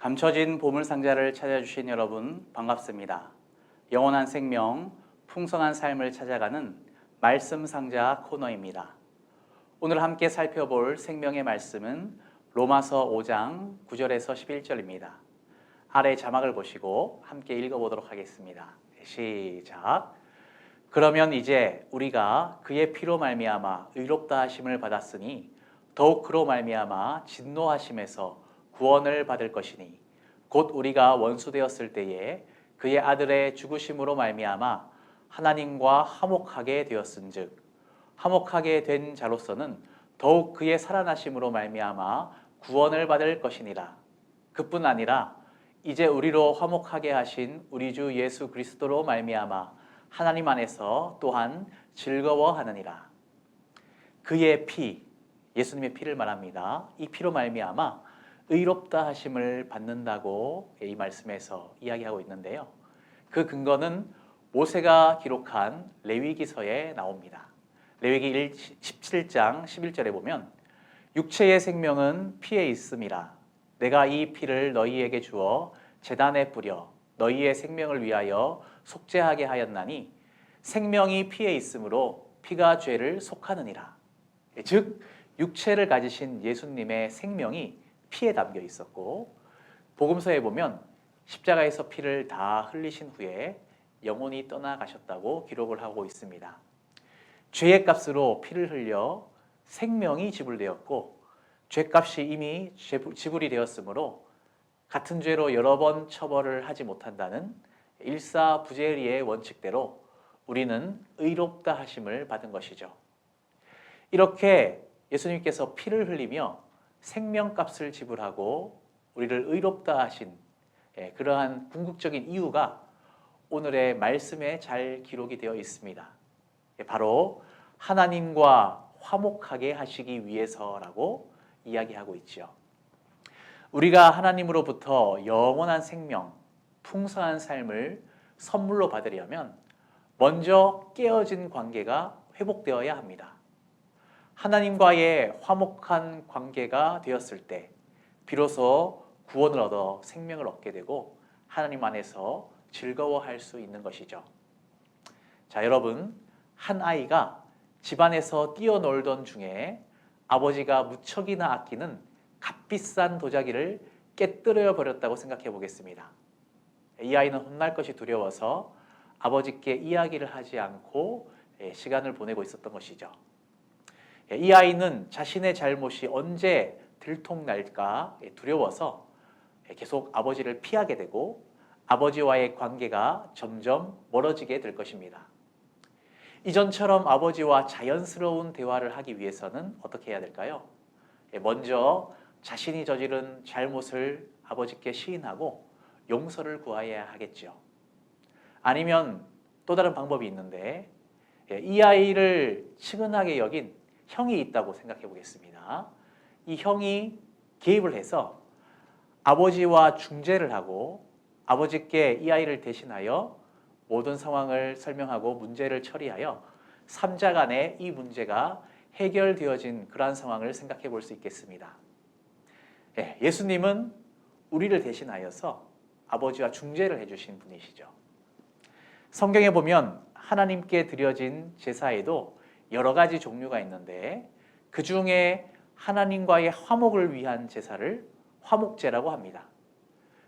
감춰진 보물상자를 찾아주신 여러분 반갑습니다. 영원한 생명, 풍성한 삶을 찾아가는 말씀상자 코너입니다. 오늘 함께 살펴볼 생명의 말씀은 로마서 5장 9절에서 11절입니다. 아래 자막을 보시고 함께 읽어보도록 하겠습니다. 시작. 그러면 이제 우리가 그의 피로 말미암아 의롭다 하심을 받았으니 더욱 그로 말미암아 진노하심에서 구원을 받을 것이니 곧 우리가 원수되었을 때에 그의 아들의 죽으심으로 말미암아 하나님과 화목하게 되었은즉 화목하게 된 자로서는 더욱 그의 살아나심으로 말미암아 구원을 받을 것이니라. 그뿐 아니라 이제 우리로 화목하게 하신 우리 주 예수 그리스도로 말미암아 하나님 안에서 또한 즐거워하느니라. 그의 피, 예수님의 피를 말합니다. 이 피로 말미암아 의롭다 하심을 받는다고 이 말씀에서 이야기하고 있는데요. 그 근거는 모세가 기록한 레위기서에 나옵니다. 레위기 17장 11절에 보면 육체의 생명은 피에 있음이라. 내가 이 피를 너희에게 주어 제단에 뿌려 너희의 생명을 위하여 속죄하게 하였나니 생명이 피에 있으므로 피가 죄를 속하느니라. 즉 육체를 가지신 예수님의 생명이 피에 담겨 있었고, 복음서에 보면 십자가에서 피를 다 흘리신 후에 영혼이 떠나가셨다고 기록을 하고 있습니다. 죄의 값으로 피를 흘려 생명이 지불되었고, 죄값이 이미 지불이 되었으므로 같은 죄로 여러 번 처벌을 하지 못한다는 일사부재리의 원칙대로 우리는 의롭다 하심을 받은 것이죠. 이렇게 예수님께서 피를 흘리며 생명값을 지불하고 우리를 의롭다 하신 그러한 궁극적인 이유가 오늘의 말씀에 잘 기록이 되어 있습니다. 바로 하나님과 화목하게 하시기 위해서라고 이야기하고 있죠. 우리가 하나님으로부터 영원한 생명, 풍성한 삶을 선물로 받으려면 먼저 깨어진 관계가 회복되어야 합니다. 하나님과의 화목한 관계가 되었을 때 비로소 구원을 얻어 생명을 얻게 되고 하나님 안에서 즐거워할 수 있는 것이죠. 자, 여러분, 한 아이가 집안에서 뛰어놀던 중에 아버지가 무척이나 아끼는 값비싼 도자기를 깨뜨려 버렸다고 생각해 보겠습니다. 이 아이는 혼날 것이 두려워서 아버지께 이야기를 하지 않고 시간을 보내고 있었던 것이죠. 이 아이는 자신의 잘못이 언제 들통날까 두려워서 계속 아버지를 피하게 되고 아버지와의 관계가 점점 멀어지게 될 것입니다. 이전처럼 아버지와 자연스러운 대화를 하기 위해서는 어떻게 해야 될까요? 먼저 자신이 저지른 잘못을 아버지께 시인하고 용서를 구해야 하겠죠. 아니면 또 다른 방법이 있는데 이 아이를 측은하게 여긴 형이 있다고 생각해 보겠습니다. 이 형이 개입을 해서 아버지와 중재를 하고 아버지께 이 아이를 대신하여 모든 상황을 설명하고 문제를 처리하여 삼자 간에 이 문제가 해결되어진 그러한 상황을 생각해 볼 수 있겠습니다. 예수님은 우리를 대신하여서 아버지와 중재를 해주신 분이시죠. 성경에 보면 하나님께 드려진 제사에도 여러 가지 종류가 있는데 그 중에 하나님과의 화목을 위한 제사를 화목제라고 합니다.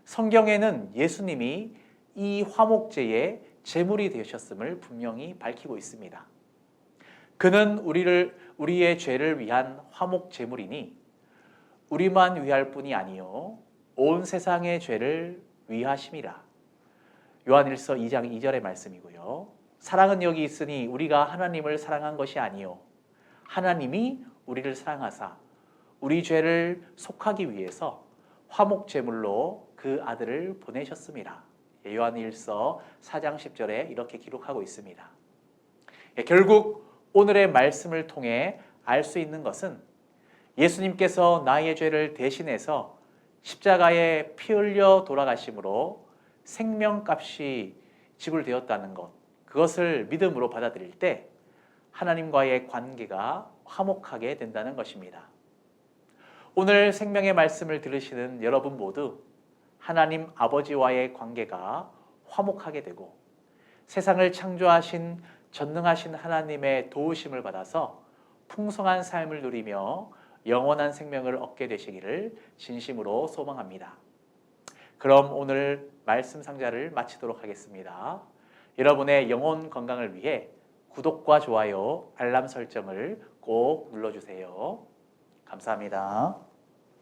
성경에는 예수님이 이 화목제의 제물이 되셨음을 분명히 밝히고 있습니다. 그는 우리의 죄를 위한 화목 제물이니 우리만 위할 뿐이 아니요 온 세상의 죄를 위하심이라. 요한일서 2장 2절의 말씀이고요. 사랑은 여기 있으니 우리가 하나님을 사랑한 것이 아니요 하나님이 우리를 사랑하사 우리 죄를 속하기 위해서 화목 제물로 그 아들을 보내셨습니다. 요한일서 4장 10절에 이렇게 기록하고 있습니다. 결국 오늘의 말씀을 통해 알 수 있는 것은 예수님께서 나의 죄를 대신해서 십자가에 피 흘려 돌아가심으로 생명값이 지불되었다는 것, 그것을 믿음으로 받아들일 때 하나님과의 관계가 화목하게 된다는 것입니다. 오늘 생명의 말씀을 들으시는 여러분 모두 하나님 아버지와의 관계가 화목하게 되고 세상을 창조하신 전능하신 하나님의 도우심을 받아서 풍성한 삶을 누리며 영원한 생명을 얻게 되시기를 진심으로 소망합니다. 그럼 오늘 말씀 상자를 마치도록 하겠습니다. 여러분의 영혼 건강을 위해 구독과 좋아요, 알람 설정을 꼭 눌러주세요. 감사합니다.